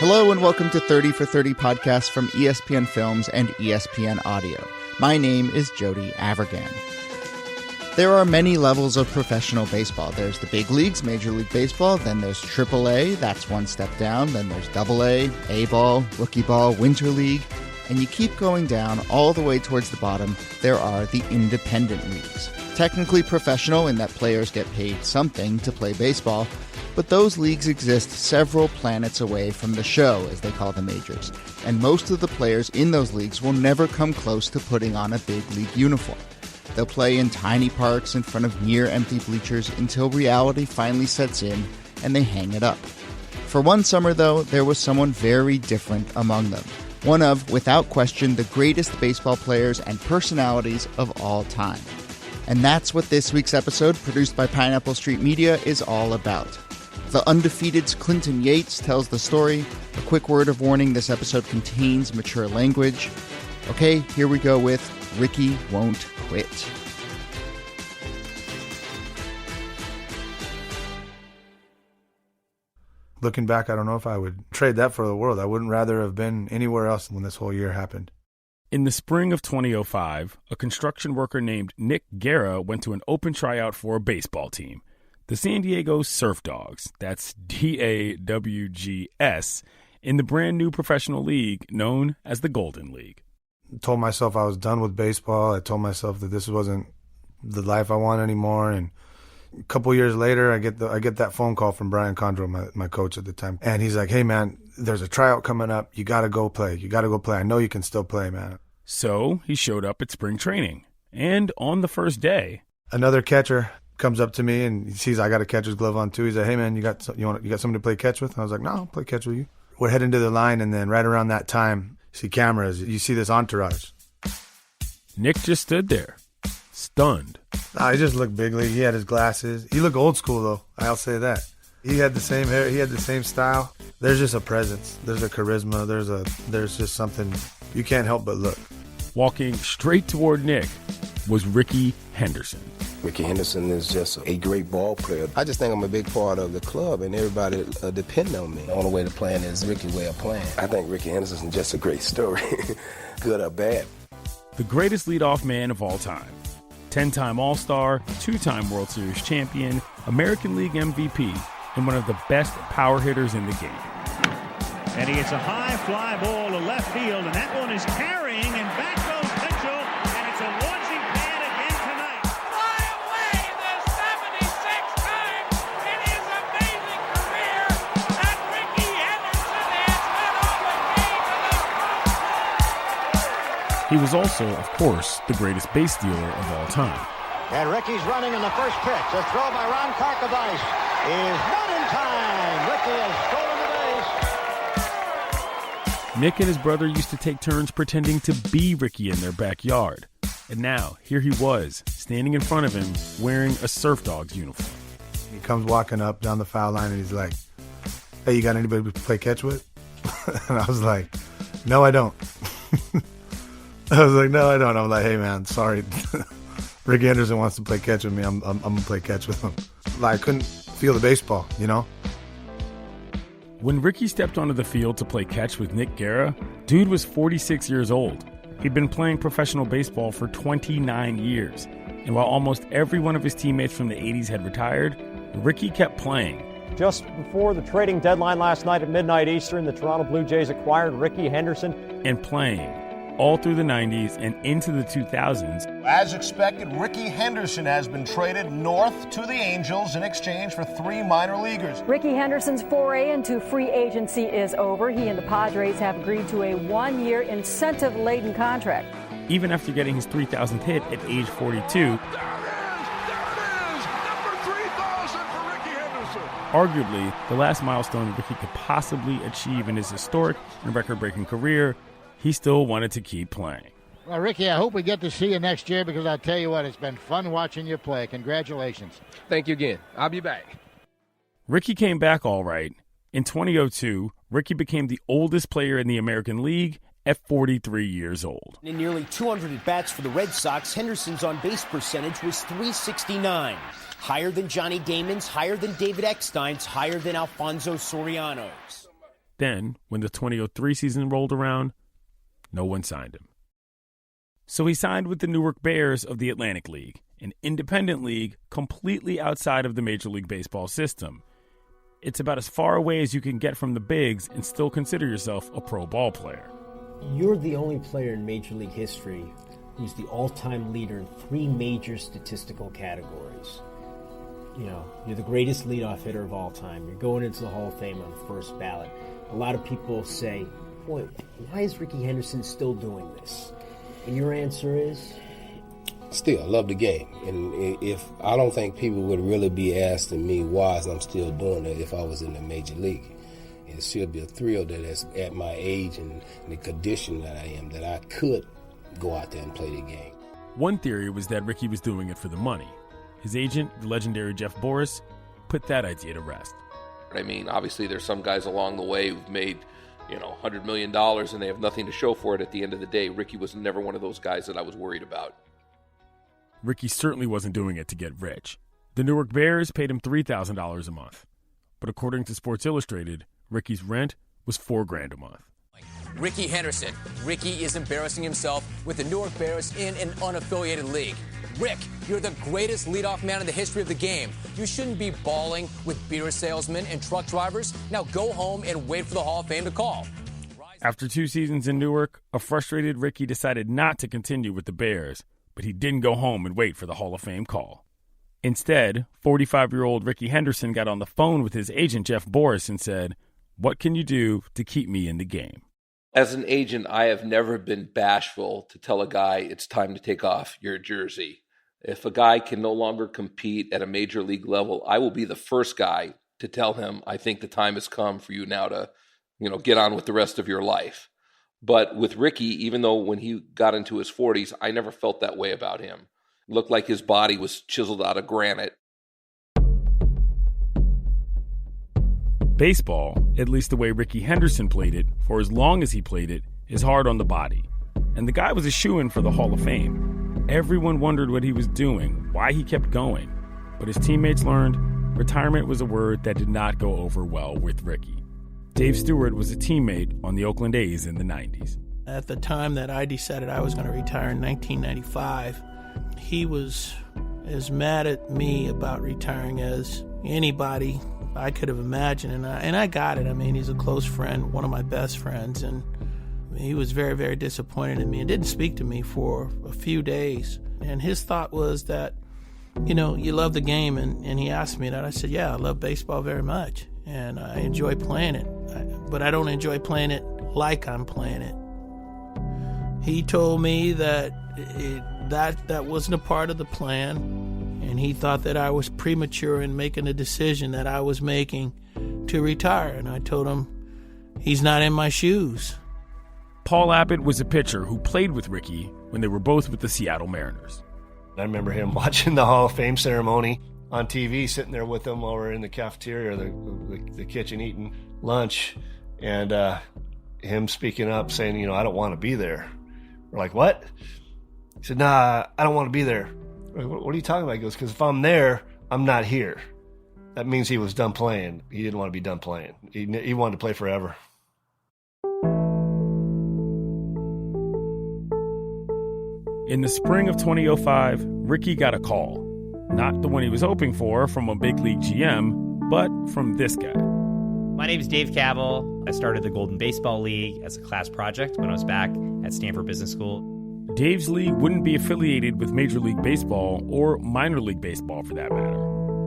Hello and welcome to 30 for 30 podcast from ESPN Films and ESPN Audio. My name is Jody Avirgan. There are many levels of professional baseball. There's the big leagues, Major League Baseball, then there's AAA, that's one step down, then there's AA, A-ball, rookie ball, winter league, and you keep going down all the way towards the bottom. There are the independent leagues. Technically professional in that players get paid something to play baseball, but those leagues exist several planets away from the show, as they call the majors, and most of the players in those leagues will never come close to putting on a big league uniform. They'll play in tiny parks in front of near-empty bleachers until reality finally sets in and they hang it up. For one summer, though, there was someone very different among them. One of, without question, the greatest baseball players and personalities of all time. And that's what this week's episode, produced by Pineapple Street Media, is all about. The Undefeated's Clinton Yates tells the story. A quick word of warning, this episode contains mature language. Okay, here we go with Rickey Won't Quit. Looking back, I don't know if I would trade that for the world. I wouldn't rather have been anywhere else when this whole year happened. In the spring of 2005, a construction worker named Nick Guerra went to an open tryout for a baseball team. The San Diego Surf Dogs, that's DAWGS, in the brand new professional league known as the Golden League. I told myself I was done with baseball. I told myself that this wasn't the life I want anymore. And a couple years later, I get that phone call from Brian Condro, my coach at the time. And he's like, hey, man, there's a tryout coming up. You got to go play. I know you can still play, man. So he showed up at spring training. And on the first day, another catcher comes up to me and he sees I got a catcher's glove on too. He's like, hey, man, you got somebody to play catch with? And I was like, no, I'll play catch with you. We're heading to the line, and then right around that time, you see cameras. You see this entourage. Nick just stood there, stunned. He just looked big league. He had his glasses. He looked old school, though. I'll say that. He had the same hair. He had the same style. There's just a presence. There's a charisma. There's just something you can't help but look. Walking straight toward Nick was Rickey Henderson. Rickey Henderson is just a great ball player. I just think I'm a big part of the club, and everybody depend on me. The only way to play is Rickey's way of playing. I think Rickey Henderson is just a great story, good or bad. The greatest leadoff man of all time. 10-time All-Star, 2-time World Series champion, American League MVP, and one of the best power hitters in the game. And he hits a high fly ball to left field, and that one is carrying, and back goes Mitchell, and it's a launching pad again tonight. Fly away the 76th time in his amazing career that Rickey Henderson has led all the way to the home. He was also, of course, the greatest base stealer of all time. And Rickey's running in the first pitch. A throw by Ron Karkovice is not in time. Rickey has stolen the base. Nick and his brother used to take turns pretending to be Rickey in their backyard. And now, here he was, standing in front of him, wearing a Surf Dogs uniform. He comes walking up down the foul line and he's like, hey, you got anybody to play catch with? And I was like, no, I don't. I'm like, hey, man, sorry. Rickey Henderson wants to play catch with me. I'm going to play catch with him. Like, I couldn't feel the baseball, you know? When Rickey stepped onto the field to play catch with Nick Guerra, dude was 46 years old. He'd been playing professional baseball for 29 years. And while almost every one of his teammates from the 80s had retired, Rickey kept playing. Just before the trading deadline last night at midnight Eastern, the Toronto Blue Jays acquired Rickey Henderson. And playing all through the 90s and into the 2000s. As expected, Rickey Henderson has been traded north to the Angels in exchange for 3 minor leaguers. Rickey Henderson's foray into free agency is over. He and the Padres have agreed to a 1-year incentive-laden contract. Even after getting his 3,000th hit at age 42, There it is! Number 3,000 for Rickey Henderson! Arguably, the last milestone Rickey could possibly achieve in his historic and record-breaking career, he still wanted to keep playing. Well, Rickey, I hope we get to see you next year because I'll tell you what, it's been fun watching you play. Congratulations. Thank you again. I'll be back. Rickey came back all right. In 2002, Rickey became the oldest player in the American League at 43 years old. In nearly 200 at-bats for the Red Sox, Henderson's on-base percentage was .369. Higher than Johnny Damon's, higher than David Eckstein's, higher than Alfonso Soriano's. Then, when the 2003 season rolled around, no one signed him. So he signed with the Newark Bears of the Atlantic League, an independent league completely outside of the Major League Baseball system. It's about as far away as you can get from the bigs and still consider yourself a pro ball player. You're the only player in Major League history who's the all-time leader in 3 major statistical categories. You know, you're the greatest leadoff hitter of all time. You're going into the Hall of Fame on the first ballot. A lot of people say, boy, why is Rickey Henderson still doing this? And your answer is? Still, I love the game. And if I don't think people would really be asking me why I'm still doing it if I was in the major league. It should be a thrill that is at my age and the condition that I am, that I could go out there and play the game. One theory was that Rickey was doing it for the money. His agent, the legendary Jeff Boris, put that idea to rest. I mean, obviously there's some guys along the way who've made, $100 million and they have nothing to show for it at the end of the day. Rickey was never one of those guys that I was worried about. Rickey certainly wasn't doing it to get rich. The Newark Bears paid him $3,000 a month. But according to Sports Illustrated, Rickey's rent was $4,000 a month. Rickey Henderson. Rickey is embarrassing himself with the Newark Bears in an unaffiliated league. Rick, you're the greatest leadoff man in the history of the game. You shouldn't be balling with beer salesmen and truck drivers. Now go home and wait for the Hall of Fame to call. After 2 seasons in Newark, a frustrated Rickey decided not to continue with the Bears, but he didn't go home and wait for the Hall of Fame call. Instead, 45-year-old Rickey Henderson got on the phone with his agent Jeff Boris and said, "What can you do to keep me in the game?" As an agent, I have never been bashful to tell a guy it's time to take off your jersey. If a guy can no longer compete at a major league level, I will be the first guy to tell him, I think the time has come for you now to, get on with the rest of your life. But with Rickey, even though when he got into his 40s, I never felt that way about him. It looked like his body was chiseled out of granite. Baseball, at least the way Rickey Henderson played it, for as long as he played it, is hard on the body. And the guy was a shoo-in for the Hall of Fame. Everyone wondered what he was doing, why he kept going. But his teammates learned retirement was a word that did not go over well with Rickey. Dave Stewart was a teammate on the Oakland A's in the 90s. At the time that I decided I was going to retire in 1995, he was as mad at me about retiring as anybody I could have imagined, and I got it. I mean, he's a close friend, one of my best friends, and he was very, very disappointed in me and didn't speak to me for a few days. And his thought was that, you love the game, and he asked me that. I said, yeah, I love baseball very much, and I enjoy playing it, but I don't enjoy playing it like I'm playing it. He told me that that wasn't a part of the plan, and he thought that I was premature in making a decision that I was making to retire. And I told him, he's not in my shoes. Paul Abbott was a pitcher who played with Rickey when they were both with the Seattle Mariners. I remember him watching the Hall of Fame ceremony on TV, sitting there with them while we're in the cafeteria or the kitchen eating lunch, and him speaking up saying, I don't want to be there. We're like, what? He said, nah, I don't want to be there. What are you talking about? He goes, because if I'm there, I'm not here. That means he was done playing. He didn't want to be done playing. He wanted to play forever. In the spring of 2005, Rickey got a call. Not the one he was hoping for from a big league GM, but from this guy. My name is Dave Cavell. I started the Golden Baseball League as a class project when I was back at Stanford Business School. Dave's league wouldn't be affiliated with Major League Baseball or minor league baseball for that matter,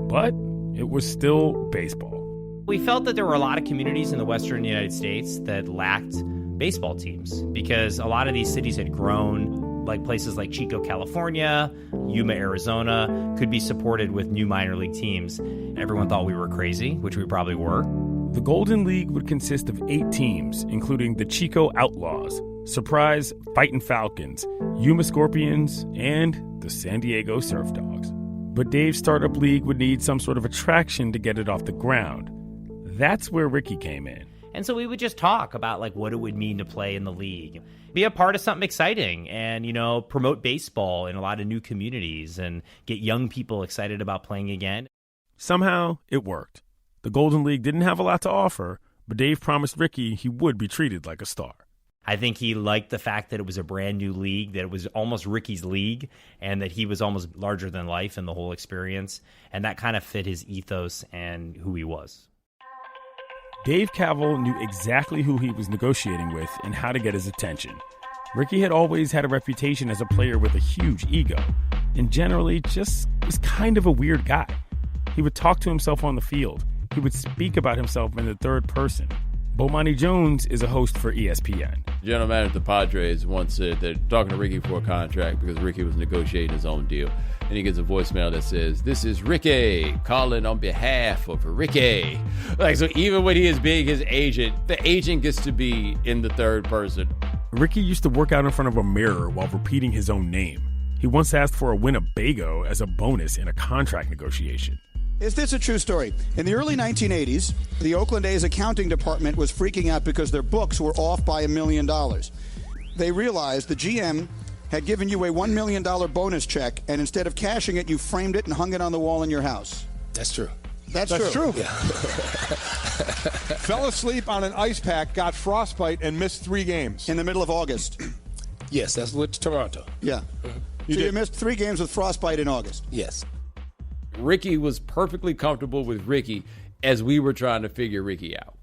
but it was still baseball. We felt that there were a lot of communities in the western United States that lacked baseball teams because a lot of these cities had grown, like places like Chico, California, Yuma, Arizona, could be supported with new minor league teams. Everyone thought we were crazy, which we probably were. The Golden League would consist of 8 teams, including the Chico Outlaws, Surprise Fightin' Falcons, Yuma Scorpions, and the San Diego Surf Dogs. But Dave's startup league would need some sort of attraction to get it off the ground. That's where Rickey came in. And so we would just talk about what it would mean to play in the league, be a part of something exciting and, promote baseball in a lot of new communities and get young people excited about playing again. Somehow it worked. The Golden League didn't have a lot to offer, but Dave promised Rickey he would be treated like a star. I think he liked the fact that it was a brand new league, that it was almost Rickey's league, and that he was almost larger than life in the whole experience. And that kind of fit his ethos and who he was. Dave Cavell knew exactly who he was negotiating with and how to get his attention. Rickey had always had a reputation as a player with a huge ego, and generally just was kind of a weird guy. He would talk to himself on the field. He would speak about himself in the third person. Bomani Jones is a host for ESPN. General manager of the Padres once said they're talking to Rickey for a contract because Rickey was negotiating his own deal. And he gets a voicemail that says, "This is Rickey calling on behalf of Rickey." Like, so even when he is being his agent, the agent gets to be in the third person. Rickey used to work out in front of a mirror while repeating his own name. He once asked for a Winnebago as a bonus in a contract negotiation. Is this a true story? In the early 1980s, the Oakland A's accounting department was freaking out because their books were off by $1 million. They realized the GM had given you a $1 million bonus check, and instead of cashing it, you framed it and hung it on the wall in your house. That's true. That's true. Yeah. Fell asleep on an ice pack, got frostbite, and missed 3 games. In the middle of August. Yes, that's with Toronto. Yeah. You missed 3 games with frostbite in August. Yes. Rickey was perfectly comfortable with Rickey as we were trying to figure Rickey out.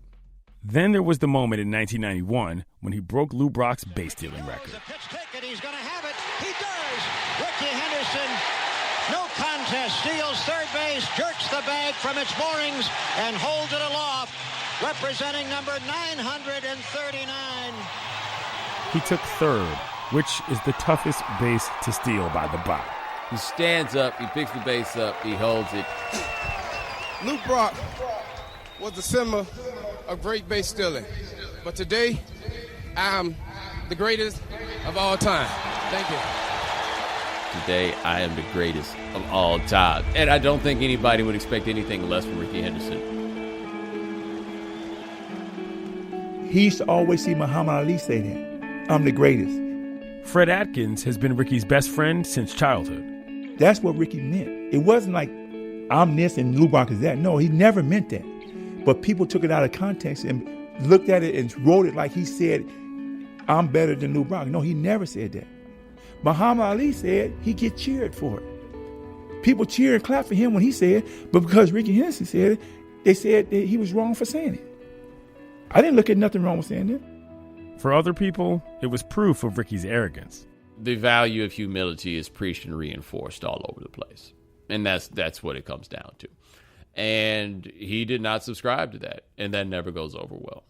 Then there was the moment in 1991 when he broke Lou Brock's base-stealing record. He's going to have it. He does. Rickey Henderson, no contest, steals third base, jerks the bag from its moorings, and holds it aloft, representing number 939. He took third, which is the toughest base to steal by the by. He stands up, he picks the base up, he holds it. Lou Brock was a symbol of great base stealing, but today I'm the greatest of all time. Thank you. Today I am the greatest of all time. And I don't think anybody would expect anything less from Rickey Henderson. He used to always see Muhammad Ali say that. I'm the greatest. Fred Atkins has been Rickey's best friend since childhood. That's what Rickey meant. It wasn't like, I'm this and Lou Brock is that. No, he never meant that. But people took it out of context and looked at it and wrote it like he said, I'm better than Lou Brock. No, he never said that. Muhammad Ali said he get cheered for it. People cheer and clap for him when he said it, but because Rickey Henderson said it, they said that he was wrong for saying it. I didn't look at nothing wrong with saying that. For other people, it was proof of Rickey's arrogance. The value of humility is preached and reinforced all over the place. And that's what it comes down to. And he did not subscribe to that, and that never goes over well.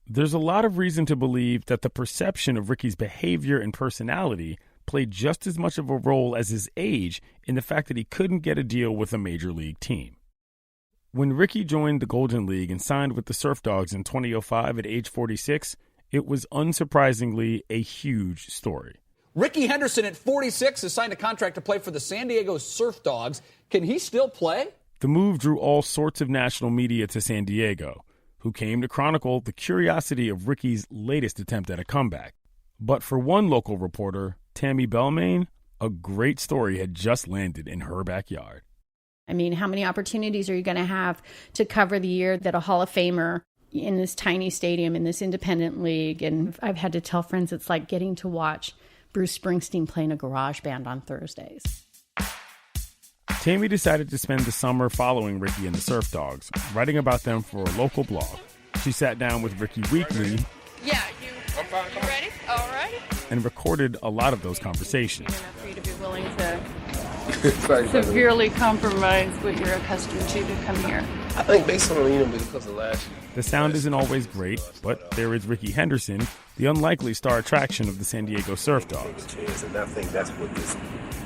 There's a lot of reason to believe that the perception of Rickey's behavior and personality played just as much of a role as his age in the fact that he couldn't get a deal with a major league team. When Rickey joined the Golden League and signed with the Surf Dogs in 2005 at age 46, it was unsurprisingly a huge story. Rickey Henderson at 46 has signed a contract to play for the San Diego Surf Dogs. Can he still play? The move drew all sorts of national media to San Diego, who came to chronicle the curiosity of Rickey's latest attempt at a comeback. But for one local reporter, Tammy Belmain, a great story had just landed in her backyard. I mean, how many opportunities are you going to have to cover the year that a Hall of Famer in this tiny stadium, in this independent league? And I've had to tell friends it's like getting to watch Bruce Springsteen play in a garage band on Thursdays. Tammy decided to spend the summer following Rickey and the Surf Dogs, writing about them for a local blog. She sat down with Rickey weekly. Yeah, you ready? All right. And recorded a lot of those conversations. Enough for you to be willing to severely compromise what you're accustomed to come here. I think based on, because of last year. The sound isn't always great, but there is Rickey Henderson, the unlikely star attraction of the San Diego Surf Dogs. And I think that's what this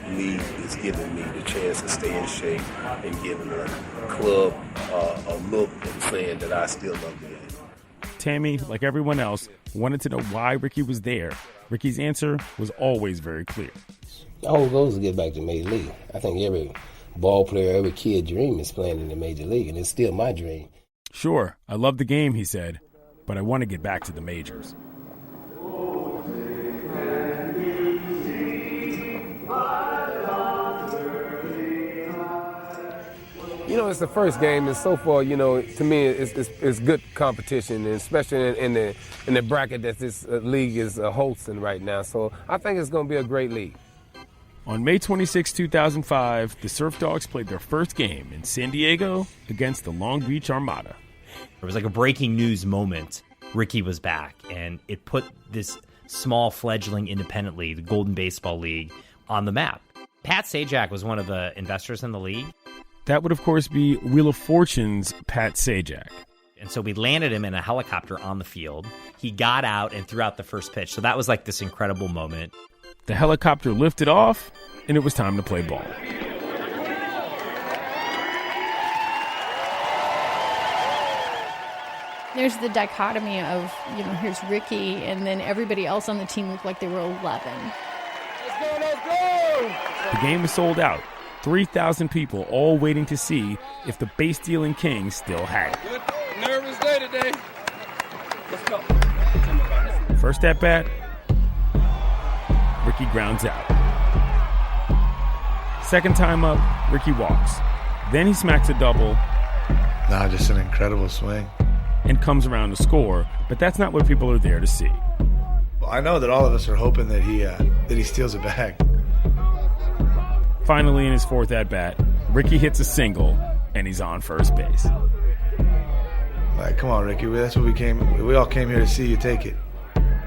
league is giving me, the chance to stay in shape and giving the club a look and saying that I still love the game. Tammy, like everyone else, wanted to know why Rickey was there. Rickey's answer was always very clear. The whole goal is to get back to Major League. I think every ball player, every kid dream is playing in the Major League, and it's still my dream. Sure, I love the game, he said, but I want to get back to the majors. You know, it's the first game, and so far, you know, to me, it's good competition, and especially in the bracket that this league is hosting right now. So I think it's going to be a great league. On May 26, 2005, the Surf Dogs played their first game in San Diego against the Long Beach Armada. It was like a breaking news moment. Rickey was back, and it put this small fledgling independent league, the Golden Baseball League, on the map. Pat Sajak was one of the investors in the league. That would, of course, be Wheel of Fortune's Pat Sajak. And so we landed him in a helicopter on the field. He got out and threw out the first pitch. So that was like this incredible moment. The helicopter lifted off, and it was time to play ball. There's the dichotomy of, you know, here's Rickey, and then everybody else on the team looked like they were 11. Let's go, let's go! The game was sold out. 3,000 people all waiting to see if the base-stealing king still had it. Good, nervous day today. Let's go. First at bat, Rickey grounds out. Second time up, Rickey walks. Then he smacks a double. Nah, just an incredible swing. And comes around to score, but that's not what people are there to see. Well, I know that all of us are hoping that he steals a bag. Finally, in his fourth at-bat, Rickey hits a single, and he's on first base. Like, come on, Rickey, that's what we all came here to see you take it.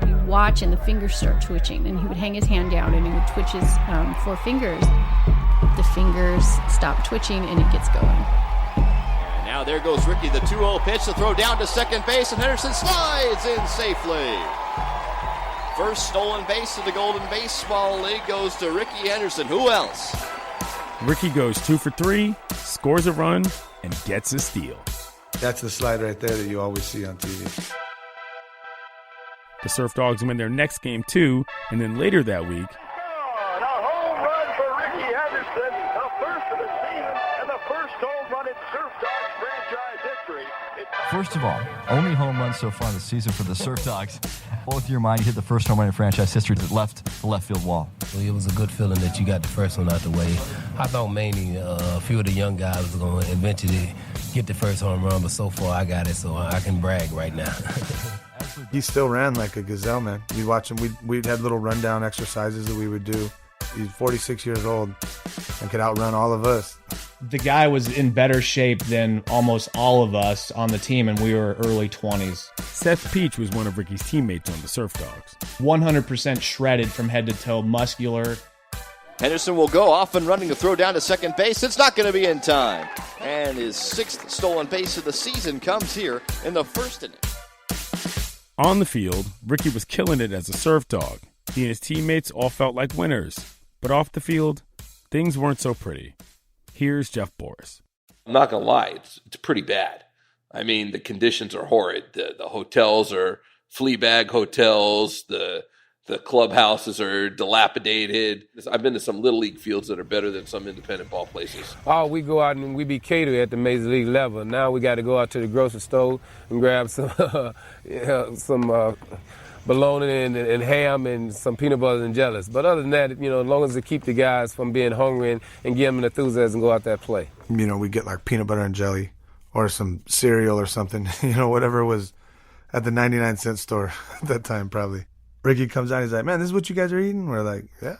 You'd watch, and the fingers start twitching, and he would hang his hand down, and he would twitch his four fingers. The fingers stop twitching, and it gets going. And now there goes Rickey, the 2-0 pitch to throw down to second base, and Henderson slides in safely. First stolen base of the Golden Baseball League goes to Rickey Henderson. Who else? Rickey goes 2 for 3, scores a run, and gets a steal. That's the slide right there that you always see on TV. The Surf Dogs win their next game, too, and then later that week, A home run for Rickey Henderson, the first of the season, and the first home run in Surf Dogs franchise history. First of all, only home run so far this season for the Surf Dogs. Both your mind, you hit the first home run in franchise history that left the left field wall. Well, it was a good feeling that you got the first one out the way. I thought mainly a few of the young guys were going to eventually get the first home run, but so far I got it, so I can brag right now. He still ran like a gazelle, man. You'd watch him. We'd had little rundown exercises that we would do. He's 46 years old and could outrun all of us. The guy was in better shape than almost all of us on the team, and we were early 20s. Seth Peach was one of Rickey's teammates on the Surf Dogs. 100% shredded from head to toe, muscular. Henderson will go off and running to throw down to second base. It's not going to be in time. And his 6th stolen base of the season comes here in the first inning. On the field, Rickey was killing it as a Surf Dog. He and his teammates all felt like winners. But off the field, things weren't so pretty. Here's Jeff Boris. I'm not going to lie, it's pretty bad. I mean, the conditions are horrid. The hotels are flea bag hotels. The clubhouses are dilapidated. I've been to some Little League fields that are better than some independent ball places. Oh, we go out and we be catered at the Major League level. Now we got to go out to the grocery store and grab some bologna and ham and some peanut butter and jellies. But other than that, you know, as long as they keep the guys from being hungry and give them an enthusiasm and go out there and play. You know, we get like peanut butter and jelly or some cereal or something, you know, whatever was at the 99-cent store at that time probably. Rickey comes out, he's like, man, this is what you guys are eating? We're like, yeah.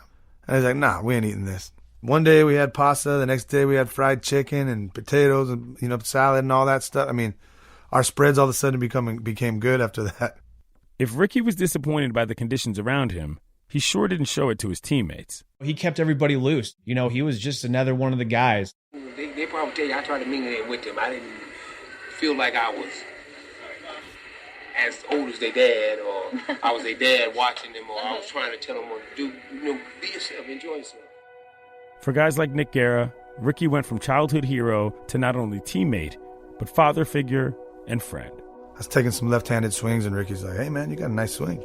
And he's like, nah, we ain't eating this. One day we had pasta, the next day we had fried chicken and potatoes and, you know, salad and all that stuff. I mean, our spreads all of a sudden became good after that. If Rickey was disappointed by the conditions around him, he sure didn't show it to his teammates. He kept everybody loose. You know, he was just another one of the guys. They probably tell you I tried to mingle in with them. I didn't feel like I was as old as their dad, or I was their dad watching them, or I was trying to tell them what to do. You know, be yourself, enjoy yourself. For guys like Nick Guerra, Rickey went from childhood hero to not only teammate, but father figure and friend. I was taking some left-handed swings, and Ricky's like, hey, man, you got a nice swing.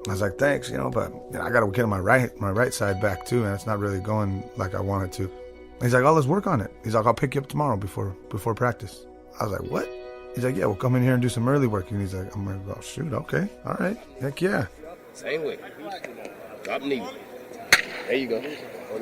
I was like, thanks, you know, but you know, I got to get my right side back, too, and it's not really going like I want it to. And he's like, oh, let's work on it. He's like, I'll pick you up tomorrow before practice. I was like, what? He's like, yeah, we'll come in here and do some early work. And he's like, I'm like, oh, shoot, okay, all right, heck yeah. Same way. Drop knee. There you go.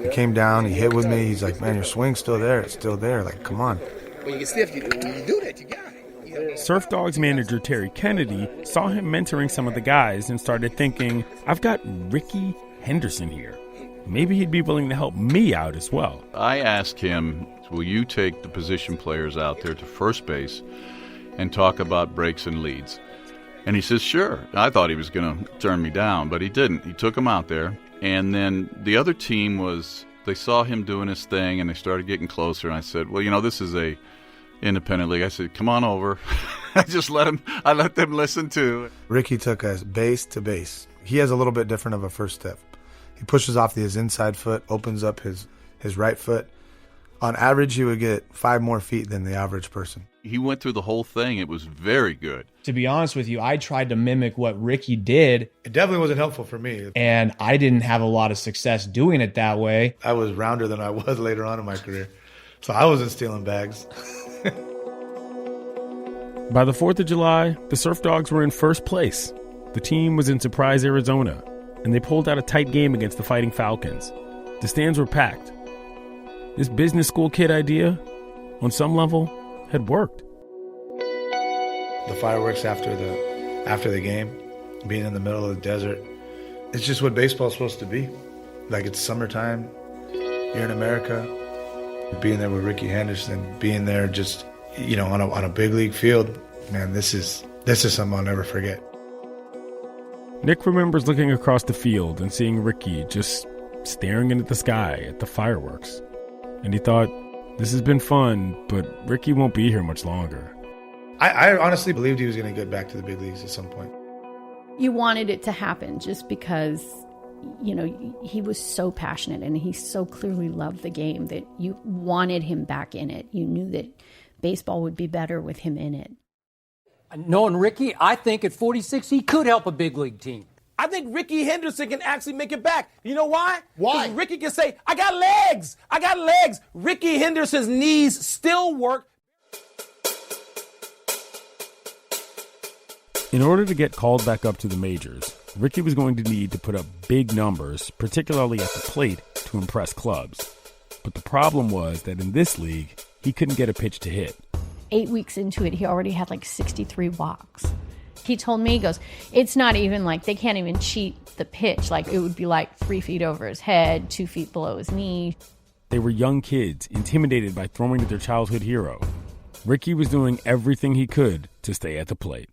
He came down, he hit with me. He's like, man, your swing's still there. It's still there. Like, come on. When you get stiff, you do that, you got it. Surf Dogs manager Terry Kennedy saw him mentoring some of the guys and started thinking, I've got Rickey Henderson here. Maybe he'd be willing to help me out as well. I asked him, will you take the position players out there to first base and talk about breaks and leads? And he says, sure. I thought he was going to turn me down, but he didn't. He took them out there. And then the other team they saw him doing his thing, and they started getting closer. And I said, well, this is a independent league. I said, come on over. I let them listen too. Rickey took us base to base. He has a little bit different of a first step. He pushes off his inside foot, opens up his right foot. On average, he would get 5 more feet than the average person. He went through the whole thing. It was very good. To be honest with you, I tried to mimic what Rickey did. It definitely wasn't helpful for me. And I didn't have a lot of success doing it that way. I was rounder than I was later on in my career. So I wasn't stealing bags. By the 4th of July, the Surf Dogs were in first place. The team was in Surprise, Arizona, and they pulled out a tight game against the Fighting Falcons. The stands were packed. This business school kid idea, on some level, had worked. The fireworks after the game, being in the middle of the desert, it's just what baseball's supposed to be. Like, it's summertime, you're in America, being there with Rickey Henderson, being there just, on a big league field, man, this is something I'll never forget. Nick remembers looking across the field and seeing Rickey just staring into the sky at the fireworks. And he thought, this has been fun, but Rickey won't be here much longer. I honestly believed he was going to get back to the big leagues at some point. You wanted it to happen just because, he was so passionate and he so clearly loved the game that you wanted him back in it. You knew that baseball would be better with him in it. Knowing Rickey, I think at 46 he could help a big league team. I think Rickey Henderson can actually make it back. You know why? Why? Because Rickey can say, I got legs. I got legs. Rickey Henderson's knees still work. In order to get called back up to the majors, Rickey was going to need to put up big numbers, particularly at the plate, to impress clubs. But the problem was that in this league, he couldn't get a pitch to hit. 8 weeks into it, he already had 63 walks. He told me, he goes, it's not even they can't even cheat the pitch. It would be 3 feet over his head, 2 feet below his knee. They were young kids, intimidated by throwing to their childhood hero. Rickey was doing everything he could to stay at the plate.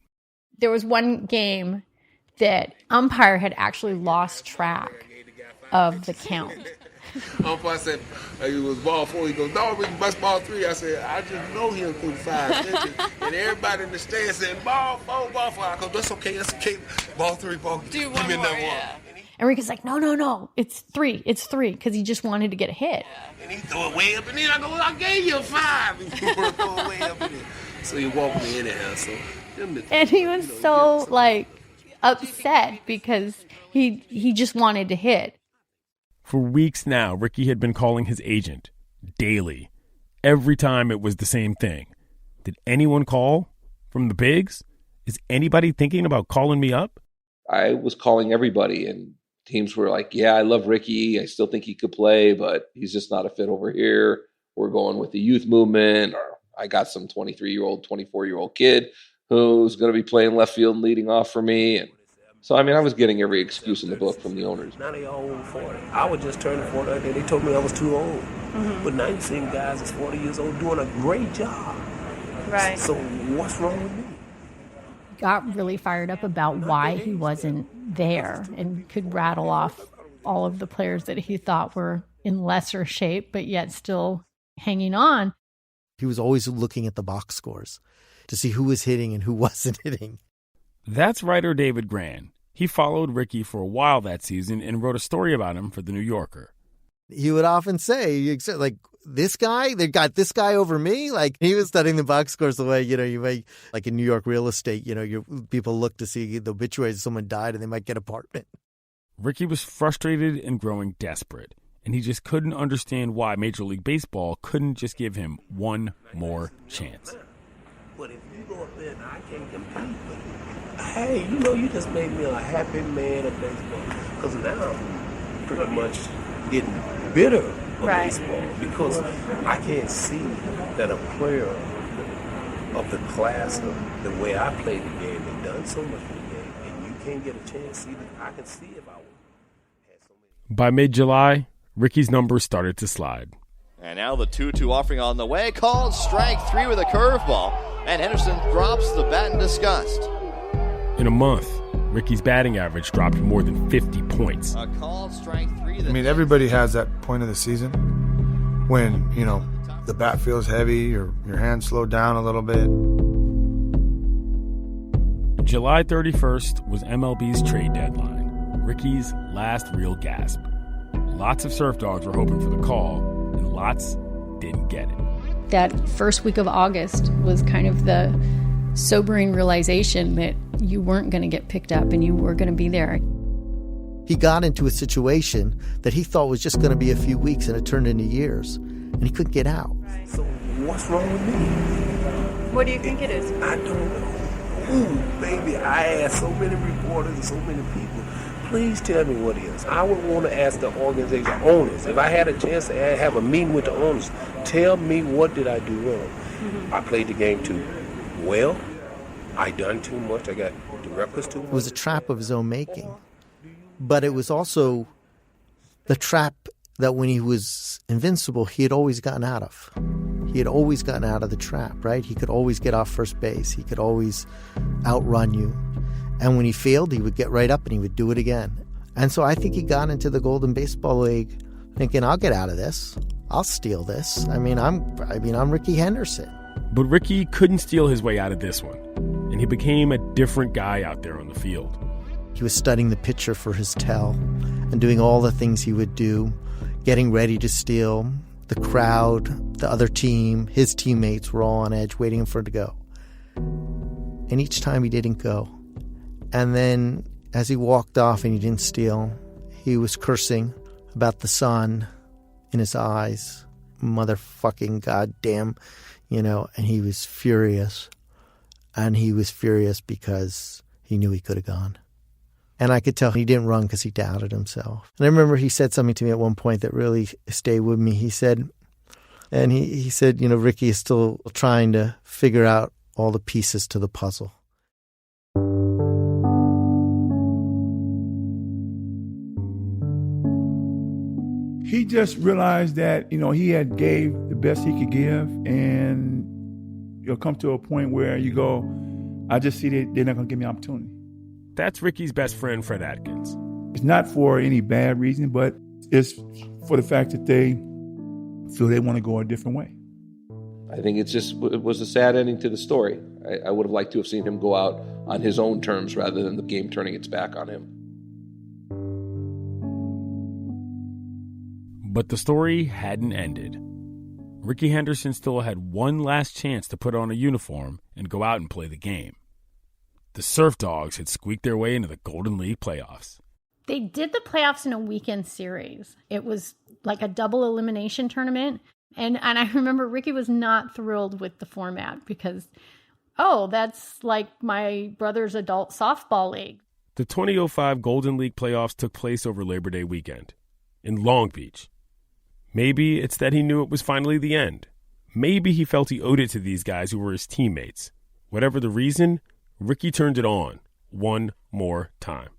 There was one game that umpire had actually lost track of the count. Umpire said, it was ball 4. He goes, no, we can bust ball 3. I said, I just know he'll through 5 inches. And everybody in the stand said, ball 4, ball 5. I go, that's okay. Ball 3, ball 3. Give me another one. And Rickey's like, no, it's 3, because he just wanted to get a hit. And he threw it way up in there. I go, well, I gave you a 5. And he threw it way up in there. So he walked me in there. And he was so upset because he just wanted to hit. For weeks now, Rickey had been calling his agent daily. Every time it was the same thing. Did anyone call from the bigs? Is anybody thinking about calling me up? I was calling everybody, and teams were like, yeah, I love Rickey. I still think he could play, but he's just not a fit over here. We're going with the youth movement, or I got some 23-year-old, 24-year-old kid who's going to be playing left field and leading off for me. And so, I was getting every excuse in the book from the owners. Now they all over 40. I was just turning 40 and they told me I was too old. Mm-hmm. But now you're seeing guys that's 40 years old doing a great job. Right. So what's wrong with me? Got really fired up about why he wasn't there and could rattle off all of the players that he thought were in lesser shape, but yet still hanging on. He was always looking at the box scores to see who was hitting and who wasn't hitting. That's writer David Gran. He followed Rickey for a while that season and wrote a story about him for The New Yorker. He would often say, this guy, they got this guy over me. He was studying the box scores the way, you make, in New York real estate, people look to see the obituaries, someone died and they might get an apartment. Rickey was frustrated and growing desperate, and he just couldn't understand why Major League Baseball couldn't just give him one more chance. But if you go up there and I can't compete, hey, you just made me a happy man at baseball. Because now I'm pretty much getting bitter of Right. baseball because I can't see that a player of the class of the way I played the game and done so much for the game, and you can't get a chance. See, I can see if I would. By mid-July, Rickey's numbers started to slide. And now the 2-2 offering on the way. Called strike 3 with a curveball. And Henderson drops the bat in disgust. In a month, Rickey's batting average dropped more than 50 points. A called strike 3. I mean, everybody has that point of the season when, the bat feels heavy or your hands slow down a little bit. July 31st was MLB's trade deadline, Rickey's last real gasp. Lots of Surf Dogs were hoping for the call, and lots didn't get it. That first week of August was kind of the sobering realization that you weren't going to get picked up and you were going to be there. He got into a situation that he thought was just going to be a few weeks, and it turned into years, and he couldn't get out. So what's wrong with me? What do you think it is? I don't know. Ooh, baby, I asked so many reporters and so many people. Please tell me what it is. I would want to ask the organization owners. If I had a chance to have a meeting with the owners, tell me what did I do wrong. I played the game too well. I done too much. I got the records too much. It was a trap of his own making. But it was also the trap that when he was invincible, he had always gotten out of. He had always gotten out of the trap, right? He could always get off first base. He could always outrun you. And when he failed, he would get right up and he would do it again. And so I think he got into the Golden Baseball League thinking, I'll get out of this. I'll steal this. I'm Rickey Henderson. But Rickey couldn't steal his way out of this one, and he became a different guy out there on the field. He was studying the pitcher for his tell and doing all the things he would do, getting ready to steal. The crowd, the other team, his teammates were all on edge waiting for him to go. And each time he didn't go. And then as he walked off and he didn't steal, he was cursing about the sun in his eyes. Motherfucking goddamn, and he was furious. And he was furious because he knew he could have gone. And I could tell he didn't run because he doubted himself. And I remember he said something to me at one point that really stayed with me. He said, Rickey is still trying to figure out all the pieces to the puzzle. He just realized that, he had gave the best he could give, and you'll come to a point where you go, I just see that they're not going to give me an opportunity. That's Rickey's best friend, Fred Atkins. It's not for any bad reason, but it's for the fact that they feel they want to go a different way. I think it was a sad ending to the story. I would have liked to have seen him go out on his own terms rather than the game turning its back on him. But the story hadn't ended. Rickey Henderson still had one last chance to put on a uniform and go out and play the game. The Surf Dogs had squeaked their way into the Golden League playoffs. They did the playoffs in a weekend series. It was like a double elimination tournament. And I remember Rickey was not thrilled with the format because, that's like my brother's adult softball league. The 2005 Golden League playoffs took place over Labor Day weekend in Long Beach. Maybe it's that he knew it was finally the end. Maybe he felt he owed it to these guys who were his teammates. Whatever the reason, Rickey turned it on one more time.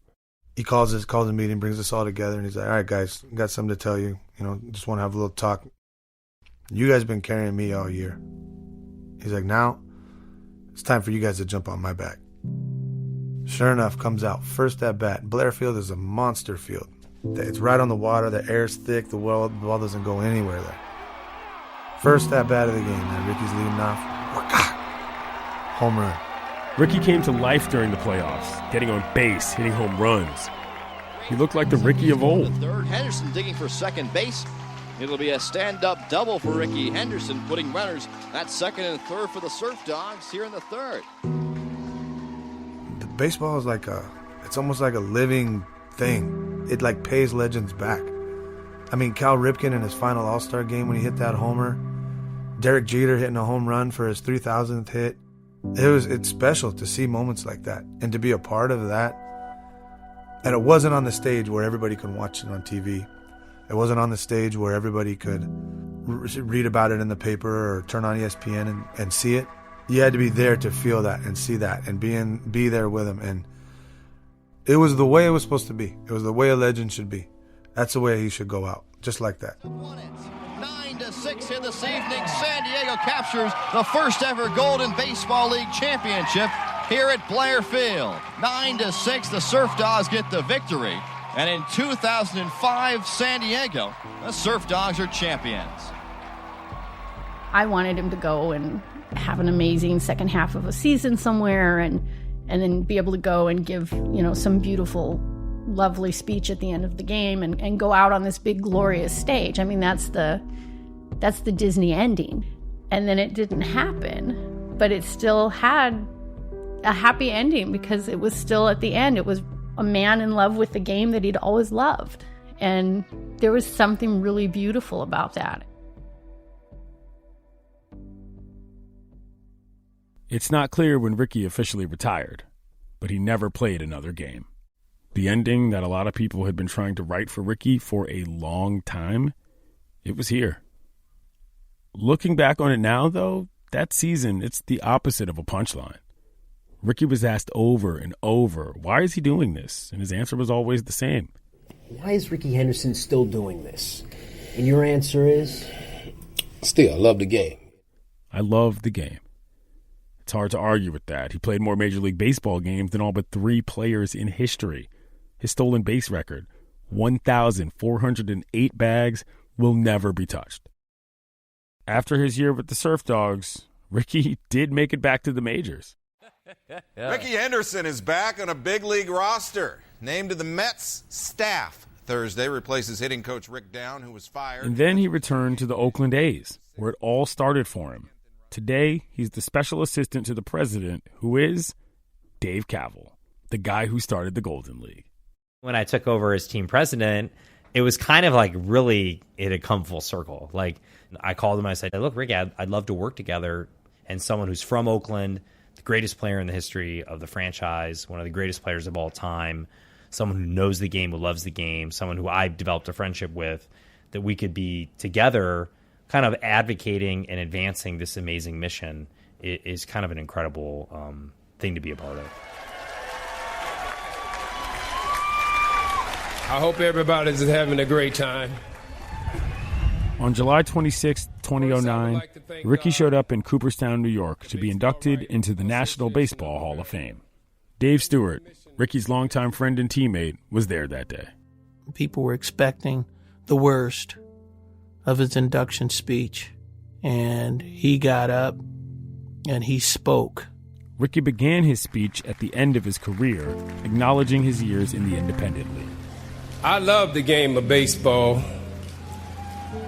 He calls a meeting, brings us all together, and he's like, all right, guys, got something to tell you. Just want to have a little talk. You guys been carrying me all year. He's like, now it's time for you guys to jump on my back. Sure enough, comes out. First at bat. Blair Field is a monster field. It's right on the water. The air's thick. The ball doesn't go anywhere there. First at bat of the game. And Rickey's leading off. Home run. Rickey came to life during the playoffs, getting on base, hitting home runs. He looked like the Rickey of old. Third, Henderson digging for second base. It'll be a stand-up double for Rickey Henderson, putting runners at second and third for the Surf Dogs here in the third. The baseball is it's almost like a living thing. It pays legends back. I mean, Cal Ripken in his final All-Star game when he hit that homer, Derek Jeter hitting a home run for his 3,000th hit. It's special to see moments like that and to be a part of that. And it wasn't on the stage where everybody can watch it on TV. It wasn't on the stage where everybody could read about it in the paper or turn on ESPN and see it. You had to be there to feel that and see that and be there with him. And it was the way it was supposed to be. It was the way a legend should be. That's the way he should go out, just like that. 9-6 here this evening. San Diego captures the first ever Golden Baseball League championship here at Blair Field. 9-6, the Surf Dogs get the victory. And in 2005, San Diego, the Surf Dogs are champions. I wanted him to go and have an amazing second half of a season somewhere and then be able to go and give, some beautiful, lovely speech at the end of the game and go out on this big glorious stage. I mean, that's the Disney ending. And then it didn't happen, but it still had a happy ending because it was still at the end. It was a man in love with the game that he'd always loved. And there was something really beautiful about that. It's not clear when Rickey officially retired, but he never played another game. The ending that a lot of people had been trying to write for Rickey for a long time, it was here. Looking back on it now, though, that season, it's the opposite of a punchline. Rickey was asked over and over, why is he doing this? And his answer was always the same. Why is Rickey Henderson still doing this? And your answer is? Still, I love the game. I love the game. It's hard to argue with that. He played more Major League Baseball games than all but 3 players in history. His stolen base record, 1,408 bags, will never be touched. After his year with the Surf Dogs, Rickey did make it back to the majors. Rickey Henderson is back on a big league roster. Named to the Mets staff Thursday, replaces hitting coach Rick Down, who was fired. And then he returned to the Oakland A's, where it all started for him. Today, he's the special assistant to the president, who is Dave Kaval, the guy who started the Golden League. When I took over as team president, it was kind of like really, it had come full circle. Like, I called him, I said, look, Rick, I'd love to work together. And someone who's from Oakland, the greatest player in the history of the franchise, one of the greatest players of all time, someone who knows the game, who loves the game, someone who I've developed a friendship with, that we could be together kind of advocating and advancing this amazing mission is kind of an incredible thing to be a part of. I hope everybody's having a great time. On July 26, 2009, Rickey showed up in Cooperstown, New York to be inducted into the National Baseball Hall of Fame. Dave Stewart, Rickey's longtime friend and teammate, was there that day. People were expecting the worst of his induction speech, and he got up and he spoke. Rickey began his speech at the end of his career, acknowledging his years in the independent league. I love the game of baseball.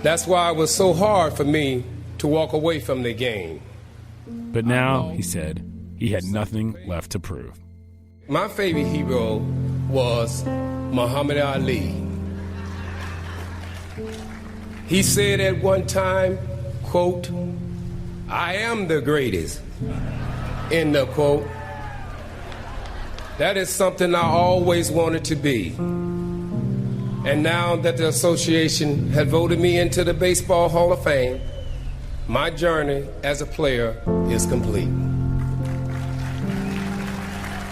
That's why it was so hard for me to walk away from the game. But now, he said, he had nothing left to prove. My favorite hero was Muhammad Ali. He said at one time, quote, "I am the greatest," end of quote. That is something I always wanted to be. And now that the association had voted me into the Baseball Hall of Fame, my journey as a player is complete.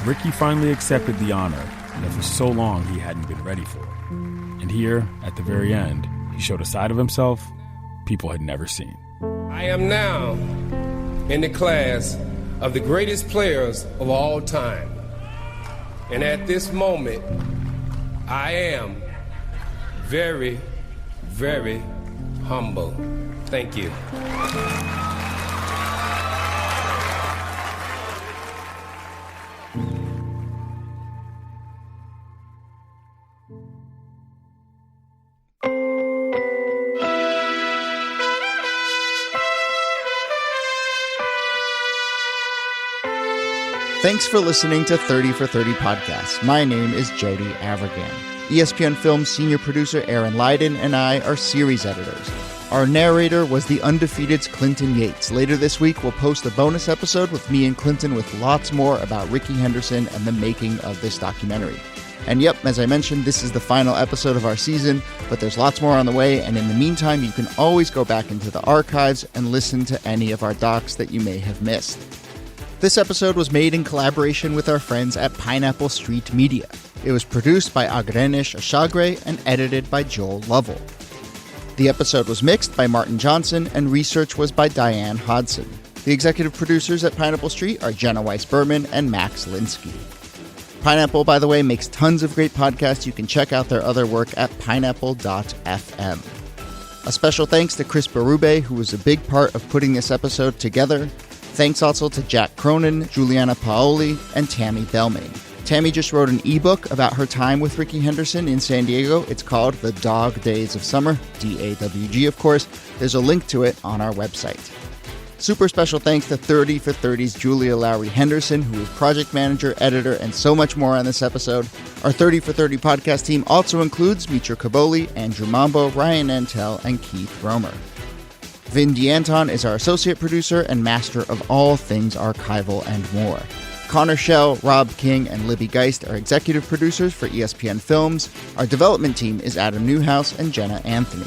Rickey finally accepted the honor that for so long he hadn't been ready for. And here, at the very end, he showed a side of himself people had never seen. I am now in the class of the greatest players of all time. And at this moment, I am very, very humble. Thank you. Thanks for listening to 30 for 30 Podcast. My name is Jody Avirgan. ESPN Films senior producer Aaron Leiden and I are series editors. Our narrator was the Undefeated's Clinton Yates. Later this week, we'll post a bonus episode with me and Clinton with lots more about Rickey Henderson and the making of this documentary. And yep, as I mentioned, this is the final episode of our season, but there's lots more on the way, and in the meantime, you can always go back into the archives and listen to any of our docs that you may have missed. This episode was made in collaboration with our friends at Pineapple Street Media. It was produced by Agrenesh Ashagre and edited by Joel Lovell. The episode was mixed by Martin Johnson, and research was by Diane Hodson. The executive producers at Pineapple Street are Jenna Weiss-Berman and Max Linsky. Pineapple, by the way, makes tons of great podcasts. You can check out their other work at pineapple.fm. A special thanks to Chris Berube, who was a big part of putting this episode together. Thanks also to Jack Cronin, Juliana Paoli, and Tammy Bellman. Tammy just wrote an ebook about her time with Rickey Henderson in San Diego. It's called The Dog Days of Summer, DAWG, of course. There's a link to it on our website. Super special thanks to 30 for 30's Julia Lowry Henderson, who is project manager, editor, and so much more on this episode. Our 30 for 30 podcast team also includes Mitra Kaboli, Andrew Mambo, Ryan Nantel, and Keith Romer. Vin D'Anton is our associate producer and master of all things archival and more. Connor Schell, Rob King, and Libby Geist are executive producers for ESPN Films. Our development team is Adam Newhouse and Jenna Anthony.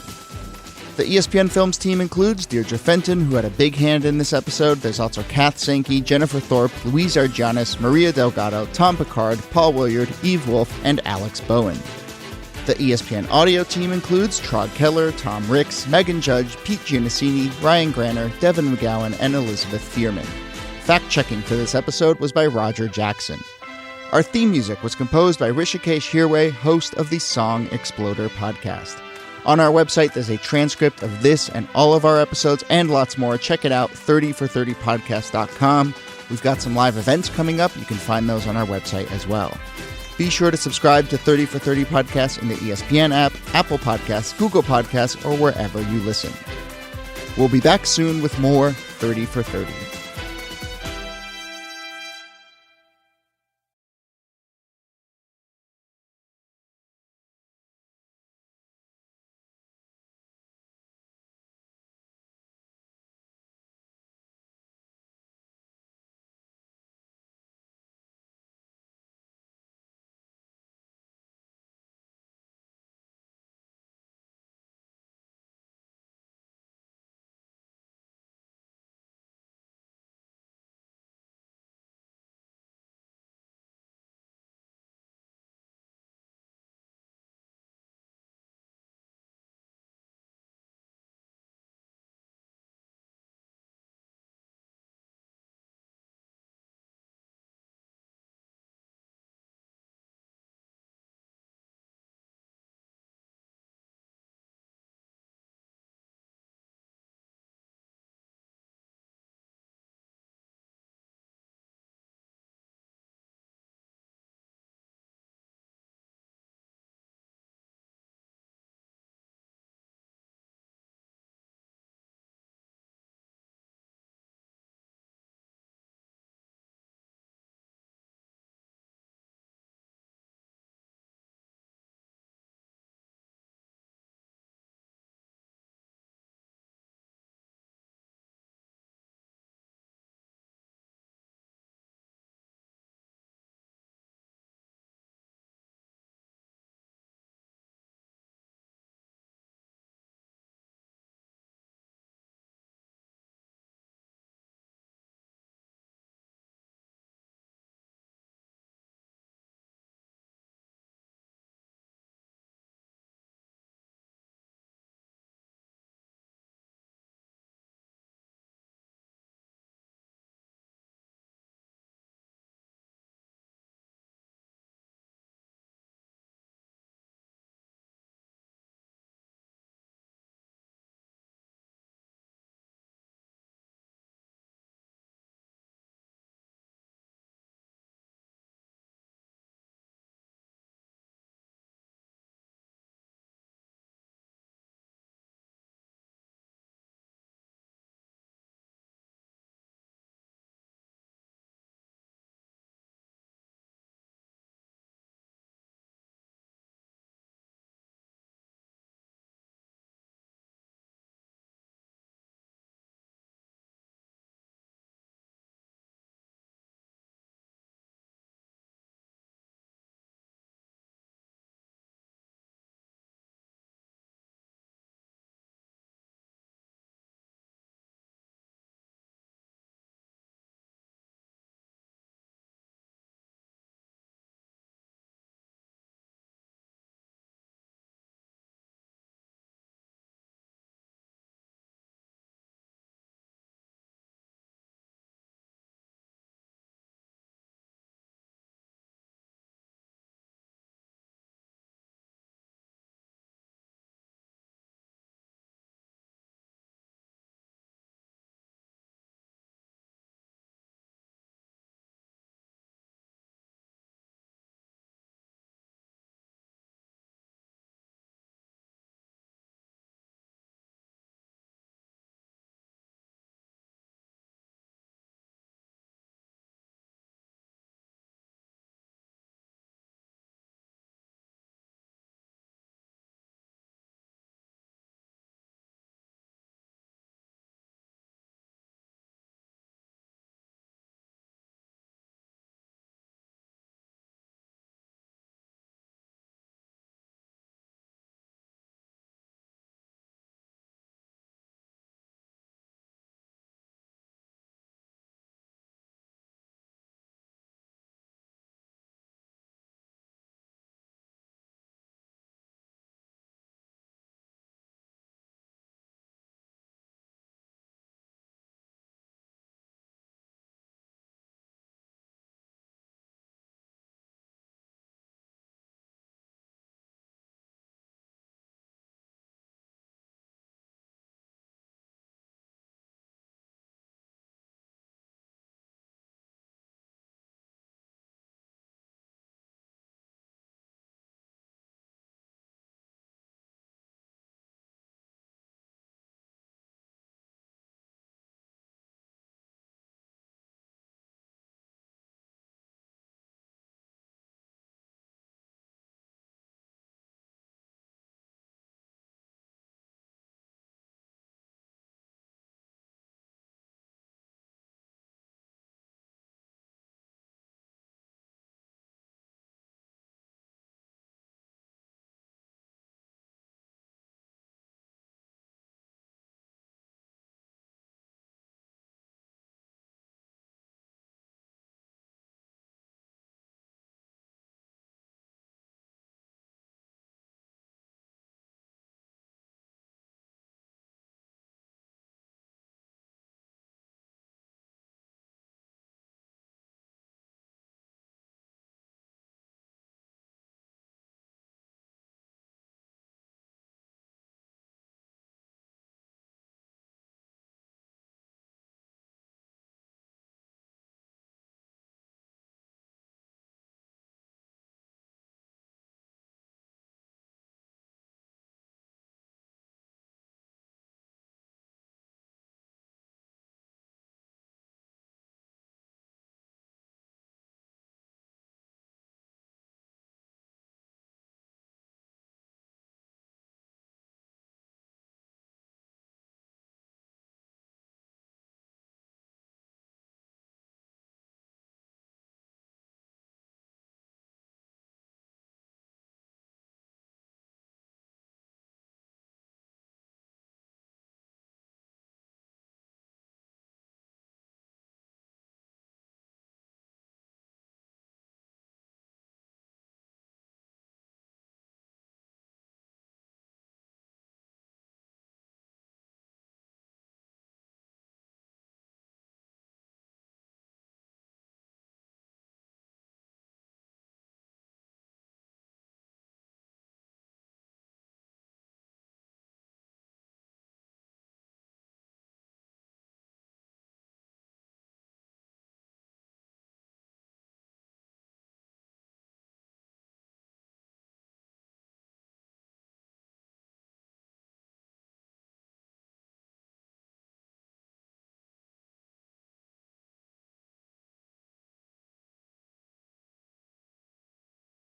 The ESPN Films team includes Deirdre Fenton, who had a big hand in this episode. There's also Kath Sankey, Jennifer Thorpe, Louise Argianis, Maria Delgado, Tom Picard, Paul Williard, Eve Wolf, and Alex Bowen. The ESPN audio team includes Trod Keller, Tom Ricks, Megan Judge, Pete Giannassini, Ryan Granner, Devin McGowan, and Elizabeth Thierman. Fact-checking for this episode was by Roger Jackson. Our theme music was composed by Rishikesh Hirway, host of the Song Exploder podcast. On our website, there's a transcript of this and all of our episodes and lots more. Check it out, 30for30podcast.com. We've got some live events coming up. You can find those on our website as well. Be sure to subscribe to 30 for 30 Podcasts in the ESPN app, Apple Podcasts, Google Podcasts, or wherever you listen. We'll be back soon with more 30 for 30.